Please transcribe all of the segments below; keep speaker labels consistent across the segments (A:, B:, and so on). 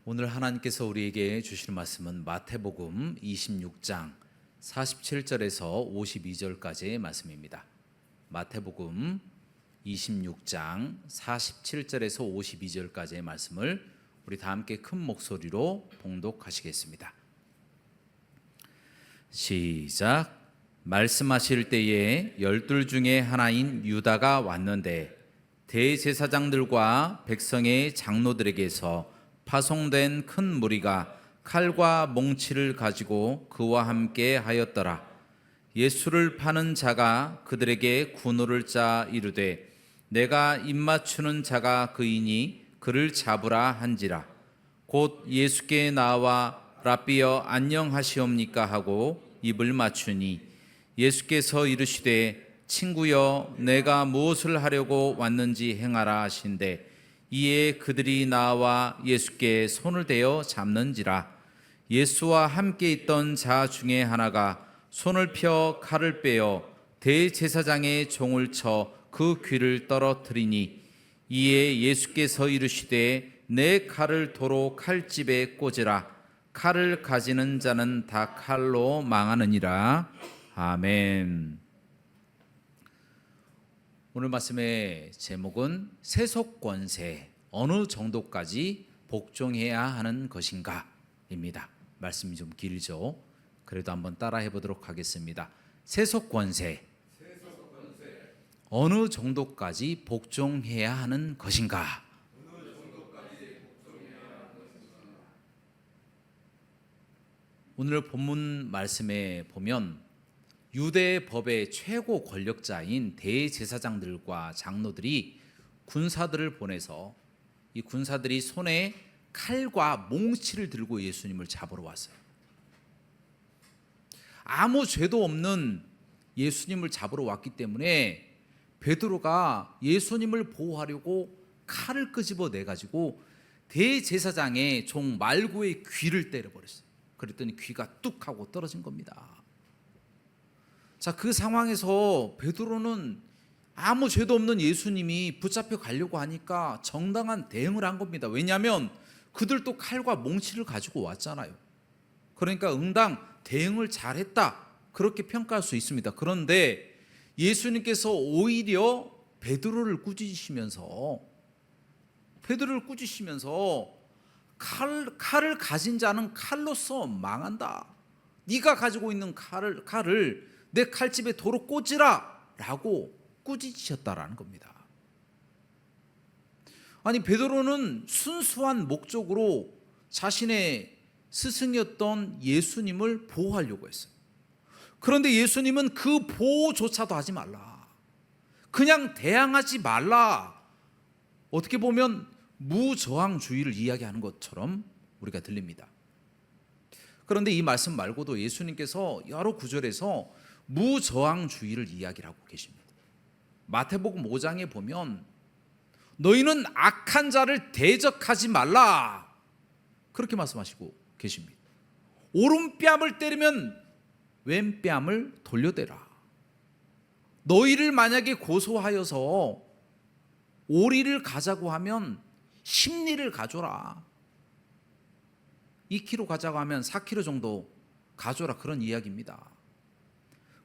A: 오늘 하나님께서 우리에게 주시는 말씀은 마태복음 26장 47절에서 52절까지의 말씀입니다. 마태복음 26장 47절에서 52절까지의 말씀을 우리 다 함께 큰 목소리로 봉독하시겠습니다. 시작. 말씀하실 때에 12 중에 하나인 유다가 왔는데 대제사장들과 백성의 장로들에게서 파송된 큰 무리가 칼과 몽치를 가지고 그와 함께 하였더라. 예수를 파는 자가 그들에게 군호를 짜 이르되 내가 입맞추는 자가 그이니 그를 잡으라 한지라. 곧 예수께 나와 랍비여 안녕하시옵니까 하고 입을 맞추니 예수께서 이르시되 친구여 내가 무엇을 하려고 왔는지 행하라 하신대 이에 그들이 나와 예수께 손을 대어 잡는지라. 예수와 함께 있던 자 중에 하나가 손을 펴 칼을 빼어 대제사장의 종을 쳐 그 귀를 떨어뜨리니 이에 예수께서 이르시되 내 칼을 도로 칼집에 꽂으라. 칼을 가지는 자는 다 칼로 망하느니라. 아멘. 오늘 말씀의 제목은 세속권세 어느 정도까지 복종해야 하는 것인가 입니다. 말씀이 좀 길죠. 그래도 한번 따라해 보도록 하겠습니다. 세속권세 어느 정도까지 복종해야 하는 것인가. 오늘 본문 말씀에 보면 유대 법의 최고 권력자인 대제사장들과 장로들이 군사들을 보내서 이 군사들이 손에 칼과 몽치를 들고 예수님을 잡으러 왔어요. 아무 죄도 없는 예수님을 잡으러 왔기 때문에 베드로가 예수님을 보호하려고 칼을 끄집어내 가지고 대제사장의 종 말고의 귀를 때려버렸어요. 그랬더니 귀가 뚝 하고 떨어진 겁니다. 자, 그 상황에서 베드로는 아무 죄도 없는 예수님이 붙잡혀 가려고 하니까 정당한 대응을 한 겁니다. 왜냐하면 그들도 칼과 몽치를 가지고 왔잖아요. 그러니까 응당 대응을 잘했다 그렇게 평가할 수 있습니다. 그런데 예수님께서 오히려 베드로를 꾸짖으시면서 칼을 가진 자는 칼로서 망한다. 네가 가지고 있는 칼을 내 칼집에 도로 꽂으라 라고 꾸짖으셨다라는 겁니다. 아니, 베드로는 순수한 목적으로 자신의 스승이었던 예수님을 보호하려고 했어요. 그런데 예수님은 그 보호조차도 하지 말라, 그냥 대항하지 말라, 어떻게 보면 무저항주의를 이야기하는 것처럼 우리가 들립니다. 그런데 이 말씀 말고도 예수님께서 여러 구절에서 무저항주의를 이야기를 하고 계십니다. 마태복음 5장에 보면 너희는 악한 자를 대적하지 말라 그렇게 말씀하시고 계십니다. 오른뺨을 때리면 왼뺨을 돌려대라. 너희를 만약에 고소하여서 오리를 가자고 하면 10리를 가져라. 2kg 가자고 하면 4kg 정도 가져라, 그런 이야기입니다.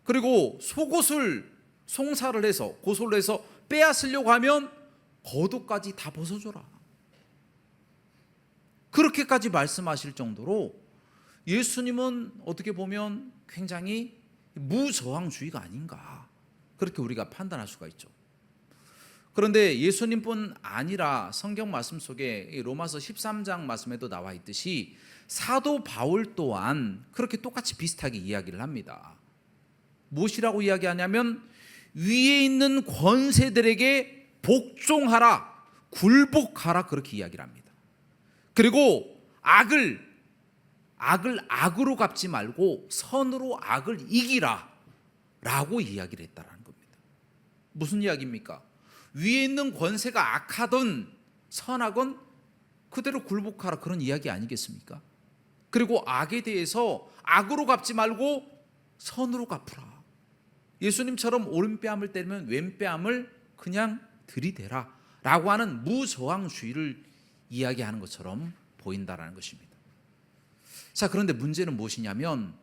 A: 그리고 속옷을 송사를 해서 고소를 해서 빼앗으려고 하면 겉옷까지 다 벗어줘라. 그렇게까지 말씀하실 정도로 예수님은 어떻게 보면 굉장히 무저항주의가 아닌가, 그렇게 우리가 판단할 수가 있죠. 그런데 예수님뿐 아니라 성경 말씀 속에 로마서 13장 말씀에도 나와 있듯이 사도 바울 또한 그렇게 똑같이 비슷하게 이야기를 합니다. 무엇이라고 이야기하냐면 위에 있는 권세들에게 복종하라, 굴복하라, 그렇게 이야기를 합니다. 그리고 악을 악으로 갚지 말고 선으로 악을 이기라 라고 이야기를 했다라는 겁니다. 무슨 이야기입니까? 위에 있는 권세가 악하든 선하건 그대로 굴복하라, 그런 이야기 아니겠습니까? 그리고 악에 대해서 악으로 갚지 말고 선으로 갚으라, 예수님처럼 오른뺨을 때리면 왼뺨을 그냥 들이대라 라고 하는 무저항주의를 이야기하는 것처럼 보인다라는 것입니다. 자, 그런데 문제는 무엇이냐면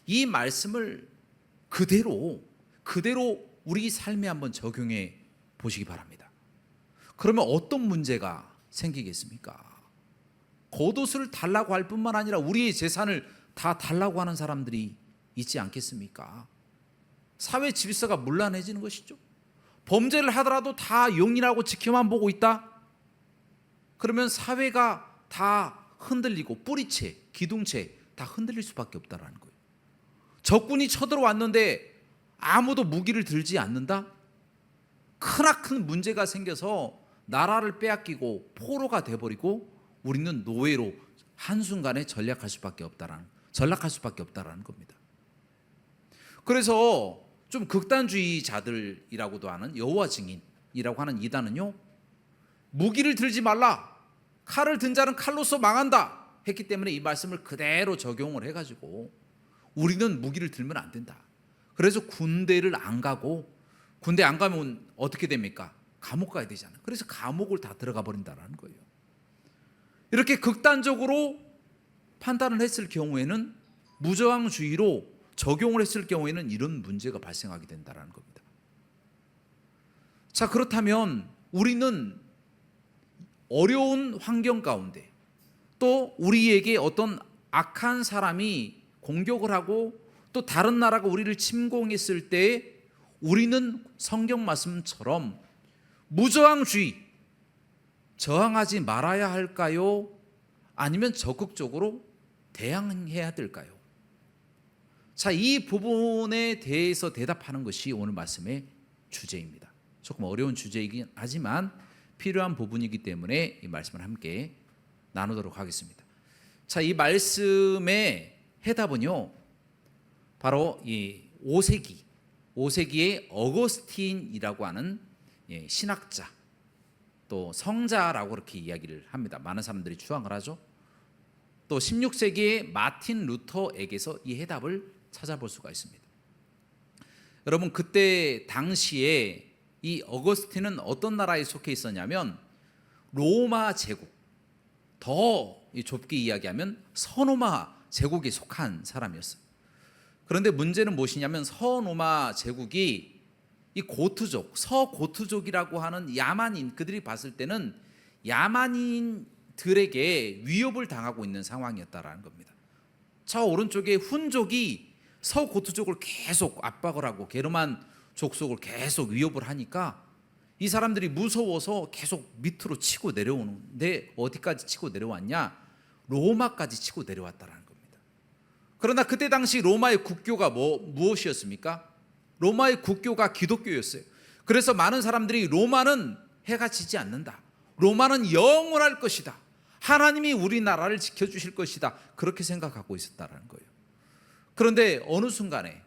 A: 이 말씀을 그대로 우리 삶에 한번 적용해 보시기 바랍니다. 그러면 어떤 문제가 생기겠습니까? 겉옷을 달라고 할 뿐만 아니라 우리의 재산을 다 달라고 하는 사람들이 있지 않겠습니까? 사회 질서가 문란해지는 것이죠. 범죄를 하더라도 다 용인하고 지켜만 보고 있다? 그러면 사회가 다 흔들리고 뿌리채, 기둥채 다 흔들릴 수밖에 없다라는 거예요. 적군이 쳐들어왔는데 아무도 무기를 들지 않는다? 크나큰 문제가 생겨서 나라를 빼앗기고 포로가 돼버리고 우리는 노예로 한순간에 전락할 수밖에 없다라는 겁니다. 그래서 좀 극단주의자들이라고도 하는 여호와 증인이라고 하는 이단은요, 무기를 들지 말라, 칼을 든 자는 칼로서 망한다 했기 때문에 이 말씀을 그대로 적용을 해가지고 우리는 무기를 들면 안 된다. 그래서 군대를 안 가고, 군대 안 가면 어떻게 됩니까? 감옥 가야 되잖아요. 그래서 감옥을 다 들어가 버린다라는 거예요. 이렇게 극단적으로 판단을 했을 경우에는, 무저항주의로 적용을 했을 경우에는 이런 문제가 발생하게 된다는 겁니다. 자, 그렇다면 우리는 어려운 환경 가운데 또 우리에게 어떤 악한 사람이 공격을 하고 또 다른 나라가 우리를 침공했을 때 우리는 성경 말씀처럼 무저항주의, 저항하지 말아야 할까요? 아니면 적극적으로 대항해야 될까요? 자, 이 부분에 대해서 대답하는 것이 오늘 말씀의 주제입니다. 조금 어려운 주제이긴 하지만 필요한 부분이기 때문에 이 말씀을 함께 나누도록 하겠습니다. 자, 이 말씀의 해답은요, 바로 이 5세기의 어거스틴이라고 하는 신학자, 또 성자라고 그렇게 이야기를 합니다. 많은 사람들이 추앙을 하죠. 또 16세기의 마틴 루터에게서 이 해답을 찾아볼 수가 있습니다. 여러분, 그때 당시에 이 어거스틴은 어떤 나라에 속해 있었냐면 로마 제국, 더 좁게 이야기하면 서노마 제국에 속한 사람이었어요. 그런데 문제는 무엇이냐면 서노마 제국이 이 고트족, 서고트족이라고 하는 야만인, 그들이 봤을 때는 야만인들에게 위협을 당하고 있는 상황이었다라는 겁니다. 저 오른쪽에 훈족이 서고트족을 계속 압박을 하고 게르만 족속을 계속 위협을 하니까 이 사람들이 무서워서 계속 밑으로 치고 내려오는데, 어디까지 치고 내려왔냐? 로마까지 치고 내려왔다라는 겁니다. 그러나 그때 당시 로마의 국교가 무엇이었습니까? 로마의 국교가 기독교였어요. 그래서 많은 사람들이 로마는 해가 지지 않는다, 로마는 영원할 것이다, 하나님이 우리나라를 지켜주실 것이다, 그렇게 생각하고 있었다는 거예요. 그런데 어느 순간에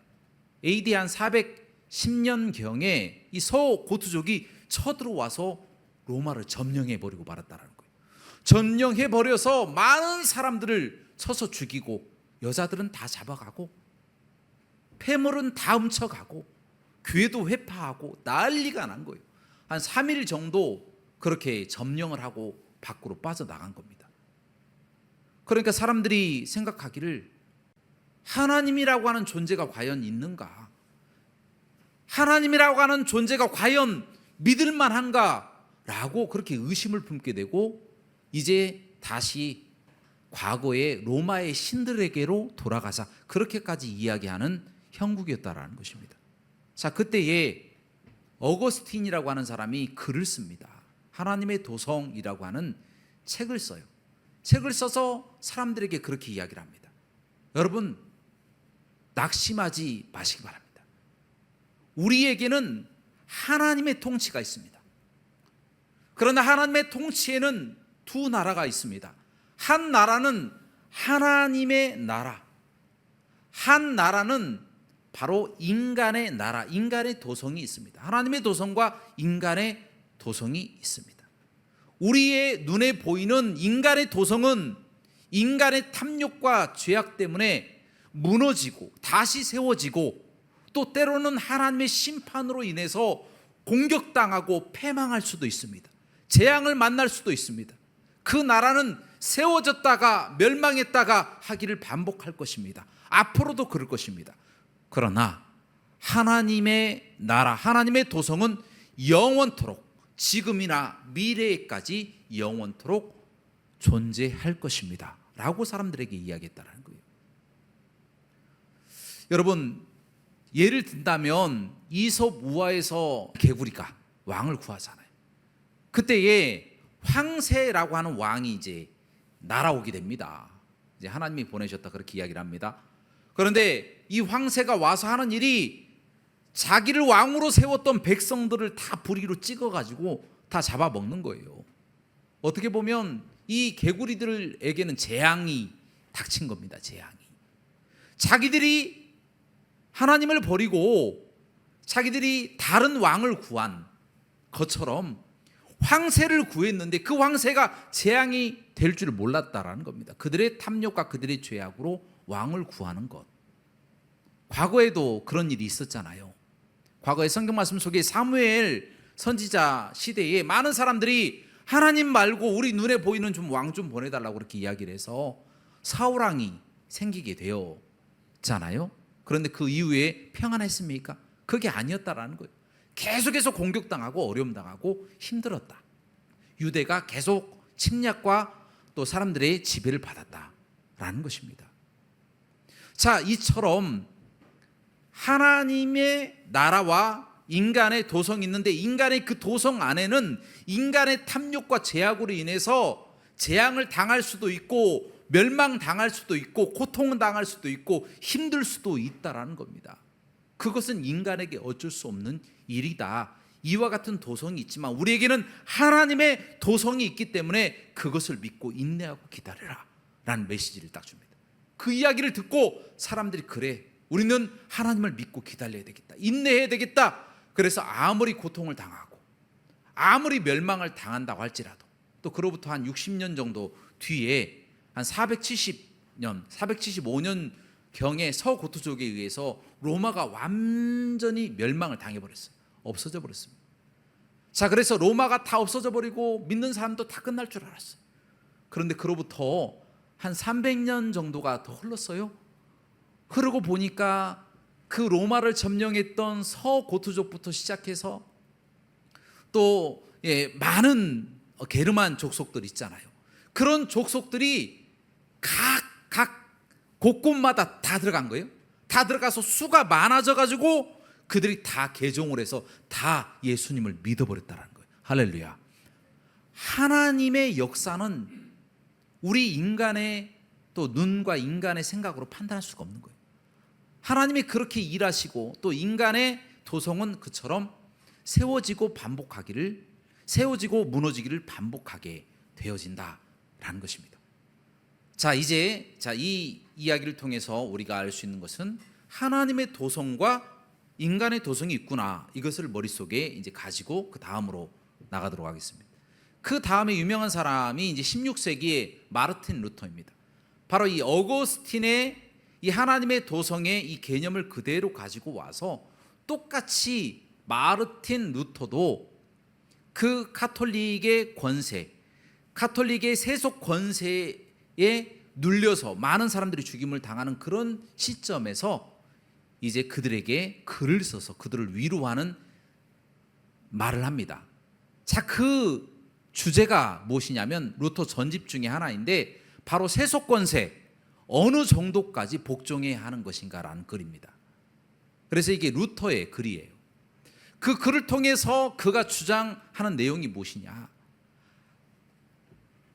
A: AD 한 410년경에 이 서고트족이 쳐들어와서 로마를 점령해버리고 말았다는 거예요. 점령해버려서 많은 사람들을 쳐서 죽이고, 여자들은 다 잡아가고, 폐물은 다 훔쳐가고, 교회도 회파하고 난리가 난 거예요. 한 3일 정도 그렇게 점령을 하고 밖으로 빠져나간 겁니다. 그러니까 사람들이 생각하기를, 하나님이라고 하는 존재가 과연 있는가? 하나님이라고 하는 존재가 과연 믿을만한가? 라고 그렇게 의심을 품게 되고, 이제 다시 과거의 로마의 신들에게로 돌아가자, 그렇게까지 이야기하는 형국이었다라는 것입니다. 자, 그때에 어거스틴이라고 하는 사람이 글을 씁니다. 하나님의 도성이라고 하는 책을 써요. 책을 써서 사람들에게 그렇게 이야기를 합니다. 여러분, 낙심하지 마시기 바랍니다. 우리에게는 하나님의 통치가 있습니다. 그러나 하나님의 통치에는 두 나라가 있습니다. 한 나라는 하나님의 나라, 한 나라는 바로 인간의 나라, 인간의 도성이 있습니다. 하나님의 도성과 인간의 도성이 있습니다. 우리의 눈에 보이는 인간의 도성은 인간의 탐욕과 죄악 때문에 무너지고 다시 세워지고, 또 때로는 하나님의 심판으로 인해서 공격당하고 패망할 수도 있습니다. 재앙을 만날 수도 있습니다. 그 나라는 세워졌다가 멸망했다가 하기를 반복할 것입니다. 앞으로도 그럴 것입니다. 그러나 하나님의 나라, 하나님의 도성은 영원토록, 지금이나 미래에까지 영원토록 존재할 것입니다 라고 사람들에게 이야기했다는 거예요. 여러분, 예를 든다면 이솝 우화에서 개구리가 왕을 구하잖아요. 그때에 황새라고 하는 왕이 이제 날아오게 됩니다. 이제 하나님이 보내셨다 그렇게 이야기를 합니다. 그런데 이 황새가 와서 하는 일이 자기를 왕으로 세웠던 백성들을 다 부리로 찍어가지고 다 잡아먹는 거예요. 어떻게 보면 이 개구리들에게는 재앙이 닥친 겁니다. 재앙이. 자기들이 하나님을 버리고 자기들이 다른 왕을 구한 것처럼 황새를 구했는데 그 황새가 재앙이 될 줄 몰랐다라는 겁니다. 그들의 탐욕과 그들의 죄악으로 왕을 구하는 것. 과거에도 그런 일이 있었잖아요. 과거의 성경 말씀 속에 사무엘 선지자 시대에 많은 사람들이 하나님 말고 우리 눈에 보이는 좀 왕 좀 보내달라고 그렇게 이야기를 해서 사울왕이 생기게 되었잖아요. 그런데 그 이후에 평안했습니까? 그게 아니었다라는 거예요. 계속해서 공격당하고 어려움당하고 힘들었다. 유대가 계속 침략과 또 사람들의 지배를 받았다라는 것입니다. 자, 이처럼 하나님의 나라와 인간의 도성이 있는데 인간의 그 도성 안에는 인간의 탐욕과 제약으로 인해서 재앙을 당할 수도 있고 멸망당할 수도 있고 고통을 당할 수도 있고 힘들 수도 있다라는 겁니다. 그것은 인간에게 어쩔 수 없는 일이다. 이와 같은 도성이 있지만 우리에게는 하나님의 도성이 있기 때문에 그것을 믿고 인내하고 기다려라 라는 메시지를 딱 줍니다. 그 이야기를 듣고 사람들이 그래, 우리는 하나님을 믿고 기다려야 되겠다, 인내해야 되겠다. 그래서 아무리 고통을 당하고 아무리 멸망을 당한다고 할지라도 또 그로부터 한 60년 정도 뒤에 한 470년, 475년 경에 서고토족에 의해서 로마가 완전히 멸망을 당해버렸어요. 없어져 버렸습니다. 자, 그래서 로마가 다 없어져 버리고 믿는 사람도 다 끝날 줄 알았어요. 그런데 그로부터 한 300년 정도가 더 흘렀어요. 그러고 보니까 그 로마를 점령했던 서고토족부터 시작해서 또 많은 게르만 족속들 있잖아요. 그런 족속들이 각 곳곳마다 다 들어간 거예요. 다 들어가서 수가 많아져 가지고 그들이 다 개종을 해서 다 예수님을 믿어버렸다는 거예요. 할렐루야. 하나님의 역사는 우리 인간의 또 눈과 인간의 생각으로 판단할 수가 없는 거예요. 하나님이 그렇게 일하시고 또 인간의 도성은 그처럼 세워지고 반복하기를, 세워지고 무너지기를 반복하게 되어진다라는 것입니다. 자, 이제 이 이야기를 통해서 우리가 알 수 있는 것은 하나님의 도성과 인간의 도성이 있구나. 이것을 머릿속에 이제 가지고 그 다음으로 나가도록 하겠습니다. 그 다음에 유명한 사람이 이제 16세기의 마르틴 루터입니다. 바로 이 어거스틴의 이 하나님의 도성의 이 개념을 그대로 가지고 와서 똑같이 마르틴 루터도 그 카톨릭의 권세, 카톨릭의 세속 권세에 눌려서 많은 사람들이 죽임을 당하는 그런 시점에서 이제 그들에게 글을 써서 그들을 위로하는 말을 합니다. 자, 그 주제가 무엇이냐면 루터 전집 중에 하나인데 바로 세속 권세 어느 정도까지 복종해야 하는 것인가라는 글입니다. 그래서 이게 루터의 글이에요. 그 글을 통해서 그가 주장하는 내용이 무엇이냐?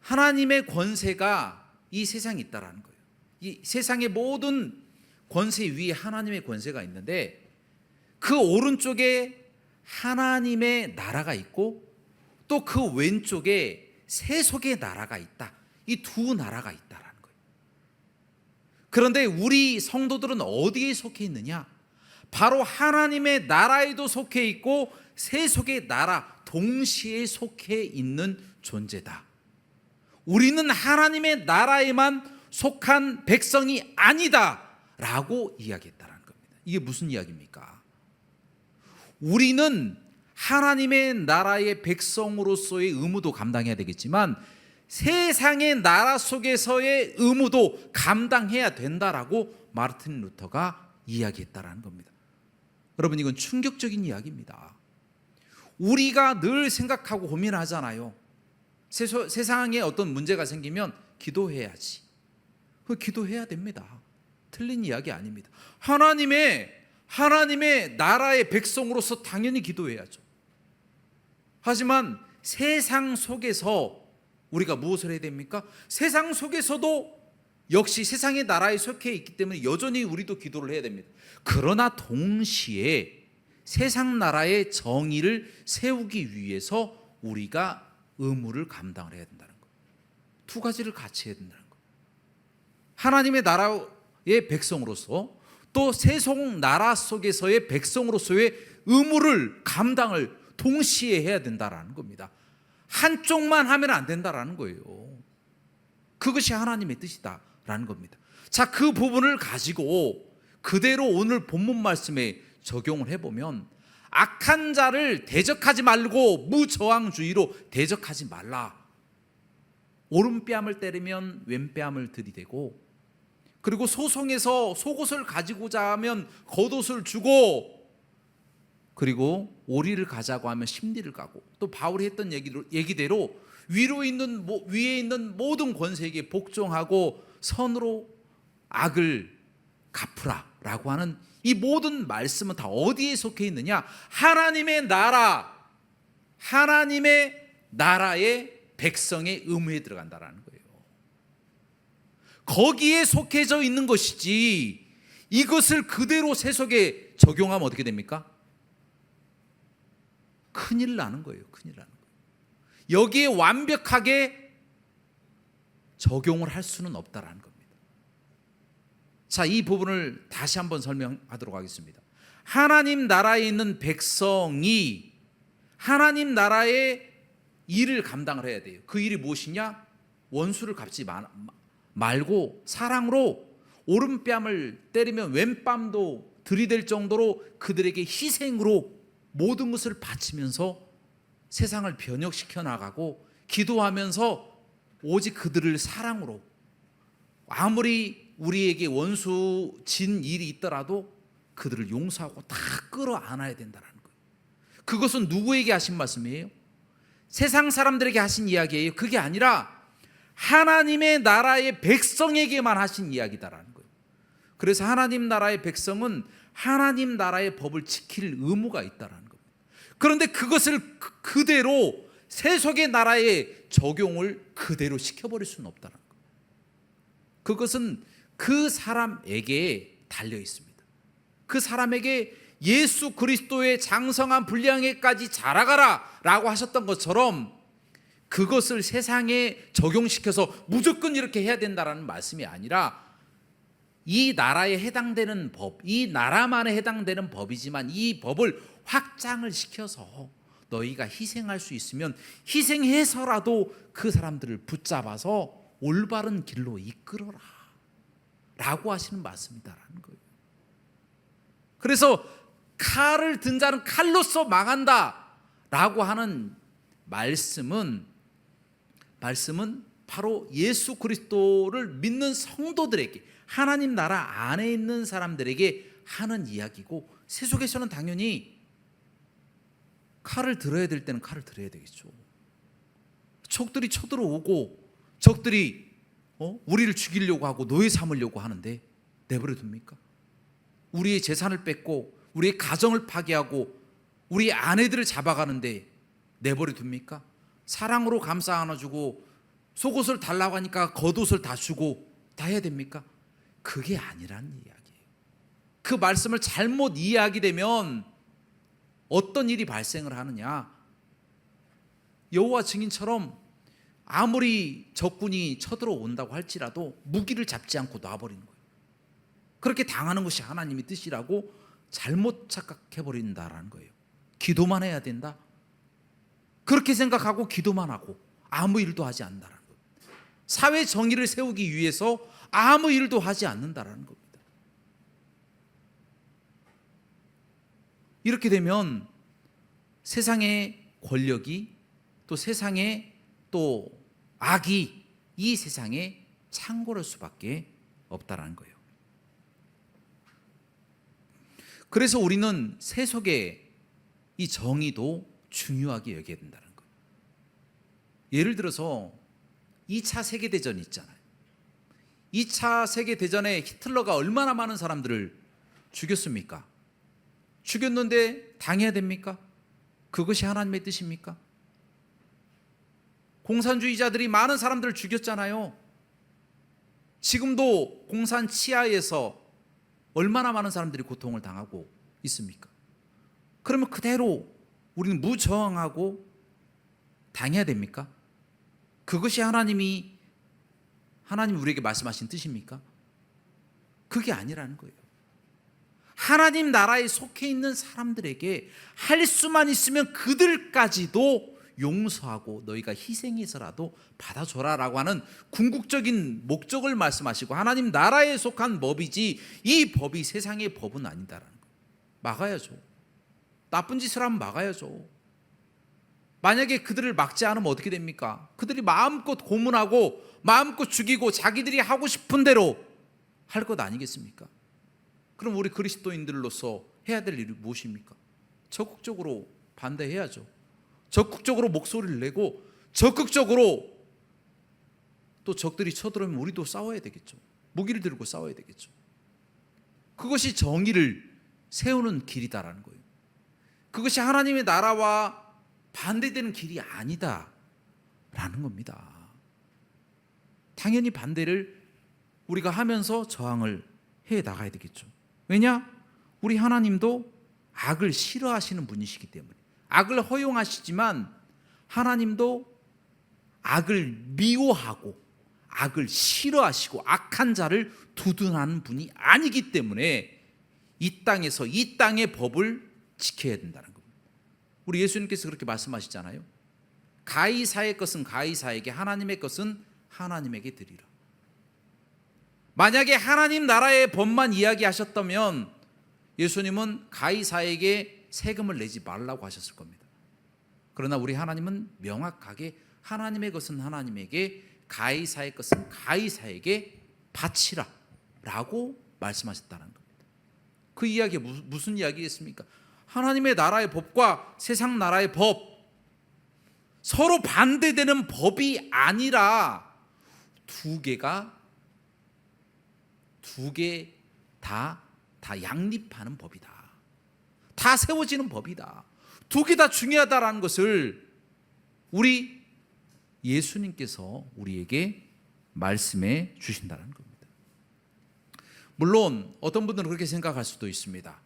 A: 하나님의 권세가 이 세상에 있다라는 거예요. 이 세상의 모든 권세 위에 하나님의 권세가 있는데 그 오른쪽에 하나님의 나라가 있고 또 그 왼쪽에 세속의 나라가 있다. 이 두 나라가 있다라는 거예요. 그런데 우리 성도들은 어디에 속해 있느냐? 바로 하나님의 나라에도 속해 있고 세속의 나라 동시에 속해 있는 존재다. 우리는 하나님의 나라에만 속한 백성이 아니다 라고 이야기했다는 겁니다. 이게 무슨 이야기입니까? 우리는 하나님의 나라의 백성으로서의 의무도 감당해야 되겠지만 세상의 나라 속에서의 의무도 감당해야 된다라고 마르틴 루터가 이야기했다라는 겁니다. 여러분, 이건 충격적인 이야기입니다. 우리가 늘 생각하고 고민하잖아요. 세상에 어떤 문제가 생기면 기도해야지. 기도해야 됩니다. 틀린 이야기 아닙니다. 하나님의 나라의 백성으로서 당연히 기도해야죠. 하지만 세상 속에서 우리가 무엇을 해야 됩니까? 세상 속에서도 역시 세상의 나라에 속해 있기 때문에 여전히 우리도 기도를 해야 됩니다. 그러나 동시에 세상 나라의 정의를 세우기 위해서 우리가 의무를 감당을 해야 된다는 거예요. 두 가지를 같이 해야 된다는 거예요. 하나님의 나라의 백성으로서 또 세속 나라 속에서의 백성으로서의 의무를 감당을 동시에 해야 된다라는 겁니다. 한쪽만 하면 안 된다라는 거예요. 그것이 하나님의 뜻이다라는 겁니다. 자, 그 부분을 가지고 그대로 오늘 본문 말씀에 적용을 해보면 악한 자를 대적하지 말고 무저항주의로 대적하지 말라. 오른뺨을 때리면 왼뺨을 들이대고, 그리고 소송에서 속옷을 가지고자 하면 겉옷을 주고, 그리고 오리를 가자고 하면 심리를 가고, 또 바울이 했던 얘기대로 위에 있는 모든 권세에게 복종하고 선으로 악을 갚으라라고 하는 이 모든 말씀은 다 어디에 속해 있느냐? 하나님의 나라의 백성의 의무에 들어간다라는 거예요. 거기에 속해져 있는 것이지, 이것을 그대로 세속에 적용하면 어떻게 됩니까? 큰일 나는 거예요. 큰일 나는 거예요. 여기에 완벽하게 적용을 할 수는 없다라는 겁니다. 자, 이 부분을 다시 한번 설명하도록 하겠습니다. 하나님 나라에 있는 백성이 하나님 나라의 일을 감당을 해야 돼요. 그 일이 무엇이냐? 원수를 갚지 말고 사랑으로 오른뺨을 때리면 왼뺨도 들이댈 정도로 그들에게 희생으로 모든 것을 바치면서 세상을 변혁시켜 나가고, 기도하면서 오직 그들을 사랑으로, 아무리 우리에게 원수 진 일이 있더라도 그들을 용서하고 다 끌어안아야 된다는 거예요. 그것은 누구에게 하신 말씀이에요? 세상 사람들에게 하신 이야기예요. 그게 아니라 하나님의 나라의 백성에게만 하신 이야기다라는 거예요. 그래서 하나님 나라의 백성은 하나님 나라의 법을 지킬 의무가 있다라는 겁니다. 그런데 그것을 그대로 세속의 나라에 적용을 그대로 시켜버릴 수는 없다는 거예요. 그것은 그 사람에게 달려 있습니다. 그 사람에게 예수 그리스도의 장성한 분량에까지 자라가라 라고 하셨던 것처럼 그것을 세상에 적용시켜서 무조건 이렇게 해야 된다는 말씀이 아니라, 이 나라에 해당되는 법, 이 나라만에 해당되는 법이지만 이 법을 확장을 시켜서 너희가 희생할 수 있으면 희생해서라도 그 사람들을 붙잡아서 올바른 길로 이끌어라 라고 하시는 말씀이다라는 거예요. 그래서 칼을 든 자는 칼로서 망한다 라고 하는 말씀은 바로 예수 그리스도를 믿는 성도들에게, 하나님 나라 안에 있는 사람들에게 하는 이야기고, 세속에서는 당연히 칼을 들어야 될 때는 칼을 들어야 되겠죠. 적들이 쳐들어오고 적들이 우리를 죽이려고 하고 노예 삼으려고 하는데 내버려 둡니까? 우리의 재산을 뺏고 우리의 가정을 파괴하고 우리 아내들을 잡아가는데 내버려 둡니까? 사랑으로 감싸 안아주고 속옷을 달라고 하니까 겉옷을 다 주고 다 해야 됩니까? 그게 아니라는 이야기예요. 그 말씀을 잘못 이해하게 되면 어떤 일이 발생을 하느냐? 여호와 증인처럼 아무리 적군이 쳐들어온다고 할지라도 무기를 잡지 않고 놔버리는 거예요. 그렇게 당하는 것이 하나님의 뜻이라고 잘못 착각해버린다라는 거예요. 기도만 해야 된다? 그렇게 생각하고 기도만 하고 아무 일도 하지 않는다는 거예요. 사회 정의를 세우기 위해서 아무 일도 하지 않는다는 겁니다. 이렇게 되면 세상의 권력이 또 세상의 또 악이 이 세상에 창궐할 수밖에 없다라는 거예요. 그래서 우리는 세속의 이 정의도 중요하게 여겨야 된다는 거예요. 예를 들어서 2차 세계대전이 있잖아요. 2차 세계대전에 히틀러가 얼마나 많은 사람들을 죽였습니까? 죽였는데 당해야 됩니까? 그것이 하나님의 뜻입니까? 공산주의자들이 많은 사람들을 죽였잖아요. 지금도 공산 치하에서 얼마나 많은 사람들이 고통을 당하고 있습니까? 그러면 그대로 우리는 무저항하고 당해야 됩니까? 그것이 하나님이 우리에게 말씀하신 뜻입니까? 그게 아니라는 거예요. 하나님 나라에 속해 있는 사람들에게 할 수만 있으면 그들까지도 용서하고 너희가 희생해서라도 받아줘라라고 하는 궁극적인 목적을 말씀하시고 하나님 나라에 속한 법이지 이 법이 세상의 법은 아니다라는 거예요. 막아야죠. 나쁜 짓을 하면 막아야죠. 만약에 그들을 막지 않으면 어떻게 됩니까? 그들이 마음껏 고문하고 마음껏 죽이고 자기들이 하고 싶은 대로 할 것 아니겠습니까? 그럼 우리 그리스도인들로서 해야 될 일이 무엇입니까? 적극적으로 반대해야죠. 적극적으로 목소리를 내고 적극적으로 또 적들이 쳐들어오면 우리도 싸워야 되겠죠. 무기를 들고 싸워야 되겠죠. 그것이 정의를 세우는 길이다라는 거예요. 그것이 하나님의 나라와 반대되는 길이 아니다라는 겁니다. 당연히 반대를 우리가 하면서 저항을 해 나가야 되겠죠. 왜냐? 우리 하나님도 악을 싫어하시는 분이시기 때문에. 악을 허용하시지만 하나님도 악을 미워하고 악을 싫어하시고 악한 자를 두둔하는 분이 아니기 때문에 이 땅에서 이 땅의 법을 지켜야 된다는 겁니다. 우리 예수님께서 그렇게 말씀하시잖아요. 가이사의 것은 가이사에게, 하나님의 것은 하나님에게 드리라. 만약에 하나님 나라의 법만 이야기하셨다면 예수님은 가이사에게 세금을 내지 말라고 하셨을 겁니다. 그러나 우리 하나님은 명확하게 하나님의 것은 하나님에게, 가이사의 것은 가이사에게 바치라 라고 말씀하셨다는 겁니다. 그 이야기가 무슨 이야기겠습니까? 하나님의 나라의 법과 세상 나라의 법, 서로 반대되는 법이 아니라 두 개 다 양립하는 법이다. 다 세워지는 법이다. 두 개 다 중요하다라는 것을 우리 예수님께서 우리에게 말씀해 주신다는 겁니다. 물론 어떤 분들은 그렇게 생각할 수도 있습니다.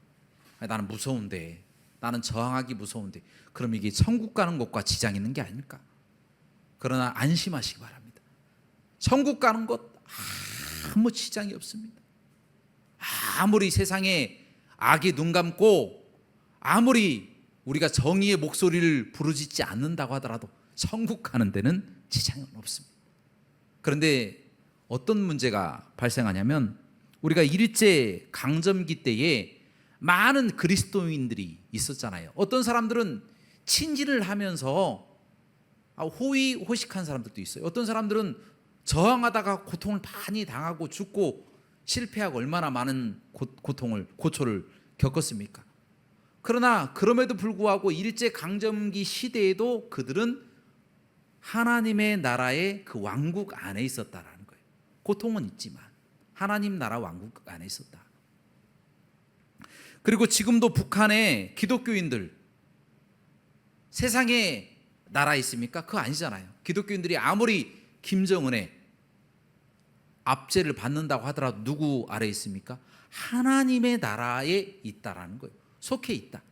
A: 나는 무서운데, 나는 저항하기 무서운데, 그럼 이게 천국 가는 것과 지장 있는 게 아닐까? 그러나 안심하시기 바랍니다. 천국 가는 것 아무 지장이 없습니다. 아무리 세상에 악에 눈 감고 아무리 우리가 정의의 목소리를 부르짖지 않는다고 하더라도 천국 가는 데는 지장은 없습니다. 그런데 어떤 문제가 발생하냐면 우리가 일제 강점기 때에 많은 그리스도인들이 있었잖아요. 어떤 사람들은 친진을 하면서 호의호식한 사람들도 있어요. 어떤 사람들은 저항하다가 고통을 많이 당하고 죽고 실패하고 얼마나 많은 고초를 겪었습니까? 그러나 그럼에도 불구하고 일제강점기 시대에도 그들은 하나님의 나라의 그 왕국 안에 있었다라는 거예요. 고통은 있지만 하나님 나라 왕국 안에 있었다. 그리고 지금도 북한의 기독교인들 세상에 나라에 있습니까? 그거 아니잖아요. 기독교인들이 아무리 김정은의 압제를 받는다고 하더라도 누구 아래에 있습니까? 하나님의 나라에 있다라는 거예요. 속해 있다.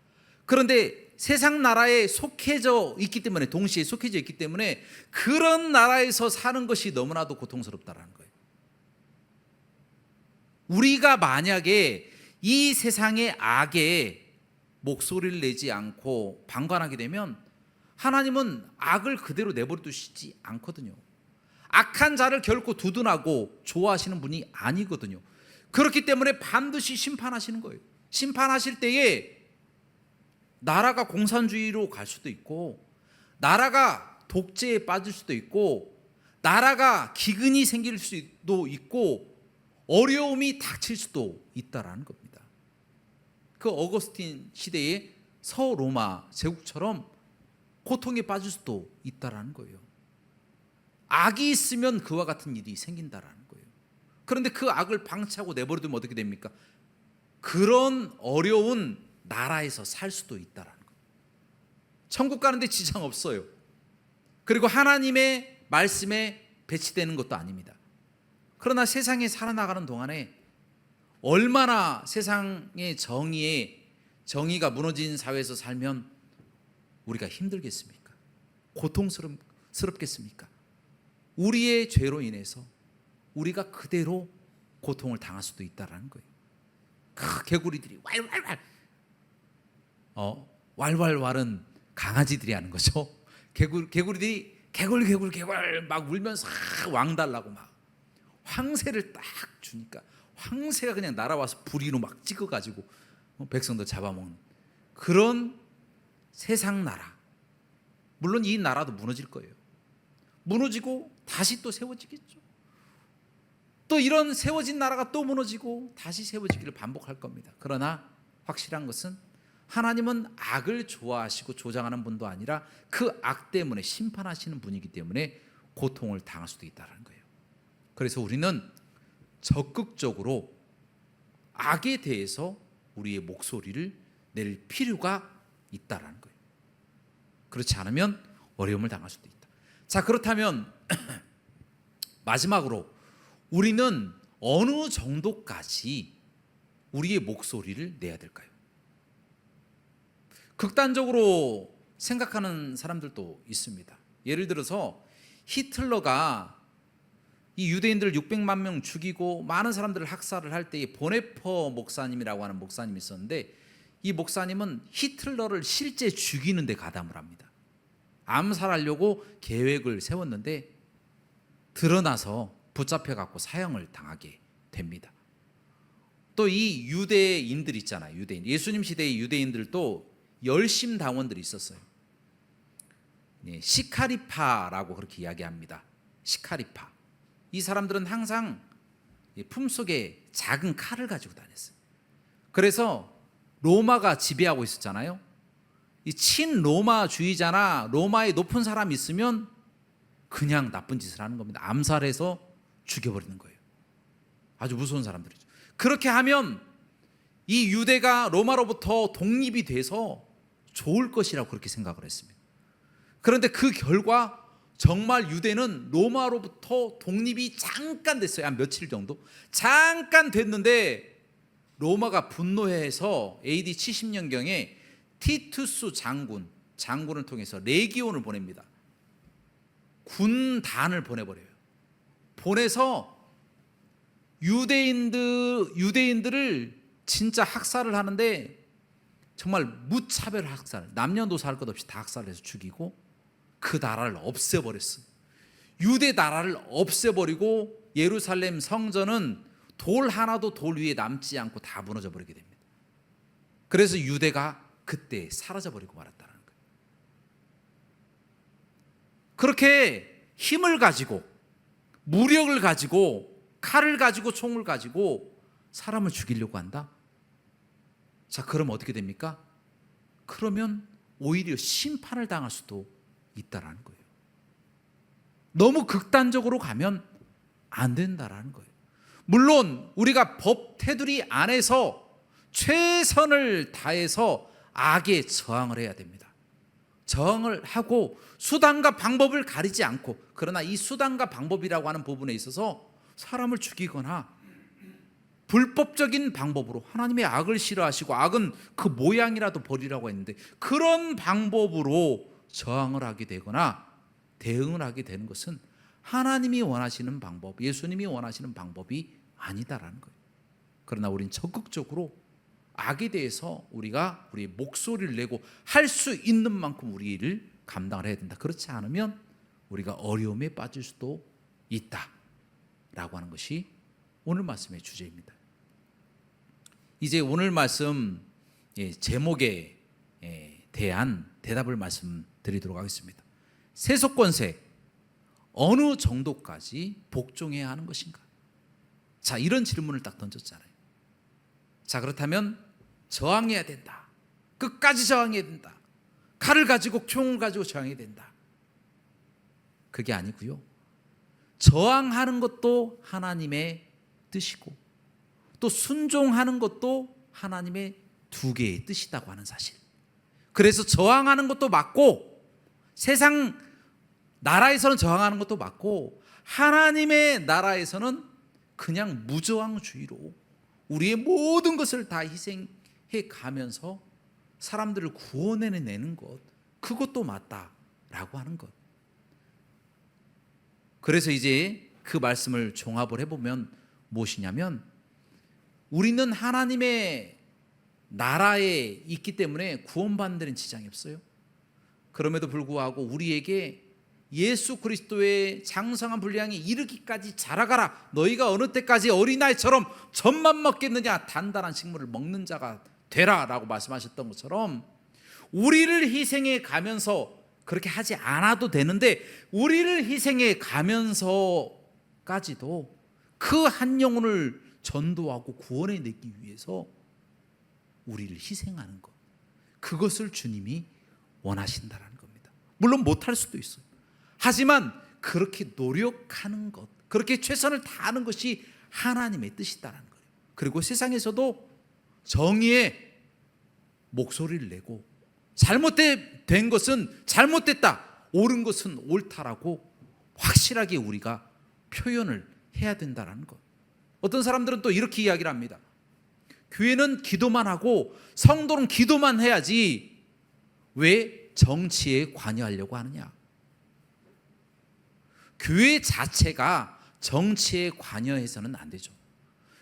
A: 그런데 세상 나라에 속해져 있기 때문에, 동시에 속해져 있기 때문에 그런 나라에서 사는 것이 너무나도 고통스럽다라는 거예요. 우리가 만약에 이 세상의 악에 목소리를 내지 않고 방관하게 되면 하나님은 악을 그대로 내버려 두시지 않거든요. 악한 자를 결코 두둔하고 좋아하시는 분이 아니거든요. 그렇기 때문에 반드시 심판하시는 거예요. 심판하실 때에 나라가 공산주의로 갈 수도 있고, 나라가 독재에 빠질 수도 있고, 나라가 기근이 생길 수도 있고, 어려움이 닥칠 수도 있다라는 겁니다. 그 어거스틴 시대의 서로마 제국처럼 고통에 빠질 수도 있다라는 거예요. 악이 있으면 그와 같은 일이 생긴다라는 거예요. 그런데 그 악을 방치하고 내버려두면 어떻게 됩니까? 그런 어려운 나라에서 살 수도 있다라는 거예요. 천국 가는데 지장 없어요. 그리고 하나님의 말씀에 배치되는 것도 아닙니다. 그러나 세상에 살아나가는 동안에 얼마나 세상의 정의가 무너진 사회에서 살면 우리가 힘들겠습니까? 고통스럽겠습니까? 우리의 죄로 인해서 우리가 그대로 고통을 당할 수도 있다는 거예요. 개구리들이 왈왈왈은 강아지들이 하는 거죠. 개구리들이 개굴 막 울면서 왕달라고 막 황새를 딱 주니까 황새가 그냥 날아와서 부리로 막 찍어가지고 백성들 잡아먹는 그런 세상 나라. 물론 이 나라도 무너질 거예요. 무너지고 다시 또 세워지겠죠. 또 이런 세워진 나라가 또 무너지고 다시 세워지기를 반복할 겁니다. 그러나 확실한 것은 하나님은 악을 좋아하시고 조장하는 분도 아니라 그 악 때문에 심판하시는 분이기 때문에 고통을 당할 수도 있다는 거예요. 그래서 우리는 적극적으로 악에 대해서 우리의 목소리를 낼 필요가 있다는 거예요. 그렇지 않으면 어려움을 당할 수도 있다. 자, 그렇다면 마지막으로 우리는 어느 정도까지 우리의 목소리를 내야 될까요? 극단적으로 생각하는 사람들도 있습니다. 예를 들어서 히틀러가 이 유대인들 600만 명 죽이고 많은 사람들을 학살을 할 때에 보네퍼 목사님이라고 하는 목사님이 있었는데, 이 목사님은 히틀러를 실제 죽이는 데 가담을 합니다. 암살하려고 계획을 세웠는데 드러나서 붙잡혀갖고 사형을 당하게 됩니다. 또 이 유대인들 있잖아요. 유대인, 예수님 시대의 유대인들도 열심당원들이 있었어요. 시카리파라고 그렇게 이야기합니다. 시카리파. 이 사람들은 항상 품속에 작은 칼을 가지고 다녔어요. 그래서 로마가 지배하고 있었잖아요. 이 친로마주의자나 로마의 높은 사람이 있으면 그냥 나쁜 짓을 하는 겁니다. 암살해서 죽여버리는 거예요. 아주 무서운 사람들이죠. 그렇게 하면 이 유대가 로마로부터 독립이 돼서 좋을 것이라고 그렇게 생각을 했습니다. 그런데 그 결과 정말 유대는 로마로부터 독립이 잠깐 됐어요. 한 며칠 정도 잠깐 됐는데 로마가 분노해서 AD 70년경에 티투스 장군을 통해서 레기온을 보냅니다. 군단을 보내버려요. 보내서 유대인들을 진짜 학살을 하는데 정말 무차별 학살, 남녀노소 할 것 없이 다 학살해서 죽이고 그 나라를 없애버렸어요. 유대 나라를 없애버리고 예루살렘 성전은 돌 하나도 돌 위에 남지 않고 다 무너져 버리게 됩니다. 그래서 유대가 그때 사라져버리고 말았다는 거예요. 그렇게 힘을 가지고 무력을 가지고 칼을 가지고 총을 가지고 사람을 죽이려고 한다? 자, 그럼 어떻게 됩니까? 그러면 오히려 심판을 당할 수도 있다라는 거예요. 너무 극단적으로 가면 안 된다라는 거예요. 물론 우리가 법 테두리 안에서 최선을 다해서 악에 저항을 해야 됩니다. 저항을 하고 수단과 방법을 가리지 않고, 그러나 이 수단과 방법이라고 하는 부분에 있어서 사람을 죽이거나 불법적인 방법으로 하나님의 악을 싫어하시고 악은 그 모양이라도 버리라고 했는데 그런 방법으로 저항을 하게 되거나 대응을 하게 되는 것은 하나님이 원하시는 방법, 예수님이 원하시는 방법이 아니다라는 거예요. 그러나 우리는 적극적으로 악에 대해서 우리가 우리의 목소리를 내고 할 수 있는 만큼 우리 일을 감당을 해야 된다. 그렇지 않으면 우리가 어려움에 빠질 수도 있다라고 하는 것이 오늘 말씀의 주제입니다. 이제 오늘 말씀 제목에 대한 대답을 말씀드리도록 하겠습니다. 세속권세 어느 정도까지 복종해야 하는 것인가? 자, 이런 질문을 딱 던졌잖아요. 자, 그렇다면 저항해야 된다. 끝까지 저항해야 된다. 칼을 가지고 총을 가지고 저항해야 된다. 그게 아니고요. 저항하는 것도 하나님의 뜻이고 또 순종하는 것도 하나님의 두 개의 뜻이라고 하는 사실. 그래서 저항하는 것도 맞고 세상 나라에서는 저항하는 것도 맞고 하나님의 나라에서는 그냥 무저항주의로 우리의 모든 것을 다 희생해 가면서 사람들을 구원해내는 것, 그것도 맞다라고 하는 것. 그래서 이제 그 말씀을 종합을 해보면 무엇이냐면 우리는 하나님의 나라에 있기 때문에 구원받는 데는 지장이 없어요. 그럼에도 불구하고 우리에게 예수 그리스도의 장성한 분량에 이르기까지 자라가라. 너희가 어느 때까지 어린아이처럼 젖만 먹겠느냐, 단단한 식물을 먹는 자가 되라 라고 말씀하셨던 것처럼 우리를 희생해 가면서 그렇게 하지 않아도 되는데 우리를 희생해 가면서까지도 그 한 영혼을 전도하고 구원해내기 위해서 우리를 희생하는 것, 그것을 주님이 원하신다는 겁니다. 물론 못할 수도 있어요. 하지만 그렇게 노력하는 것, 그렇게 최선을 다하는 것이 하나님의 뜻이다라는 거예요. 그리고 세상에서도 정의의 목소리를 내고 잘못된 것은 잘못됐다, 옳은 것은 옳다라고 확실하게 우리가 표현을 해야 된다는 것. 어떤 사람들은 또 이렇게 이야기를 합니다. 교회는 기도만 하고 성도는 기도만 해야지 왜 정치에 관여하려고 하느냐. 교회 자체가 정치에 관여해서는 안 되죠.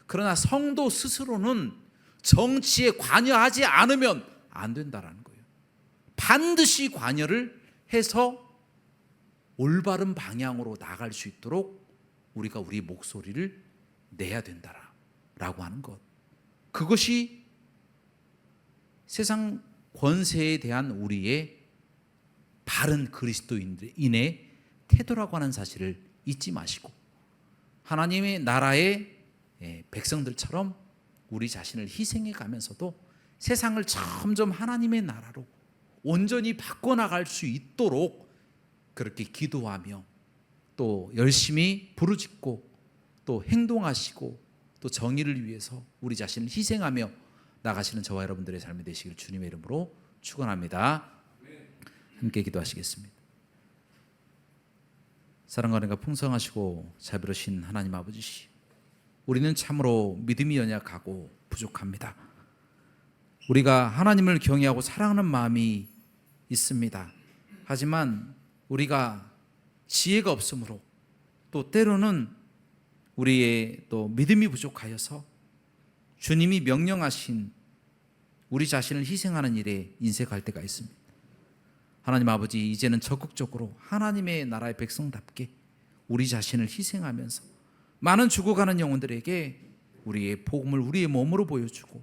A: 그러나 성도 스스로는 정치에 관여하지 않으면 안 된다는 거예요. 반드시 관여를 해서 올바른 방향으로 나갈 수 있도록 우리가 우리 목소리를 내야 된다라고 하는 것. 그것이 세상 권세에 대한 우리의 바른 그리스도인의 태도라고 하는 사실을 잊지 마시고 하나님의 나라의 백성들처럼 우리 자신을 희생해 가면서도 세상을 점점 하나님의 나라로 온전히 바꿔나갈 수 있도록 그렇게 기도하며 또 열심히 부르짖고 또 행동하시고 또 정의를 위해서 우리 자신을 희생하며 나가시는 저와 여러분들의 삶이 되시길 주님의 이름으로 축원합니다. 함께 기도하시겠습니다. 사랑과 은혜가 풍성하시고 자비로우신 하나님 아버지시, 우리는 참으로 믿음이 연약하고 부족합니다. 우리가 하나님을 경외하고 사랑하는 마음이 있습니다. 하지만 우리가 지혜가 없으므로 또 때로는 우리의 또 믿음이 부족하여서 주님이 명령하신 우리 자신을 희생하는 일에 인색할 때가 있습니다. 하나님 아버지, 이제는 적극적으로 하나님의 나라의 백성답게 우리 자신을 희생하면서 많은 죽어가는 영혼들에게 우리의 복음을 우리의 몸으로 보여주고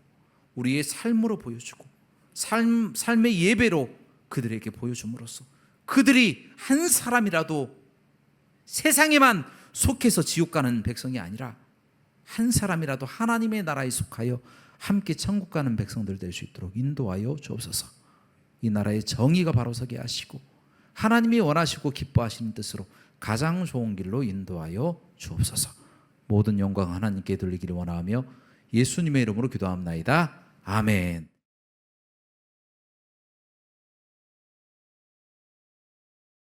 A: 우리의 삶으로 보여주고 삶의 예배로 그들에게 보여줌으로써 그들이 한 사람이라도 세상에만 속해서 지옥 가는 백성이 아니라 한 사람이라도 하나님의 나라에 속하여 함께 천국 가는 백성들 될 수 있도록 인도하여 주옵소서. 이 나라의 정의가 바로 서게 하시고 하나님이 원하시고 기뻐하시는 뜻으로 가장 좋은 길로 인도하여 주옵소서. 모든 영광 하나님께 돌리기를 원하며 예수님의 이름으로 기도합나이다. 아멘.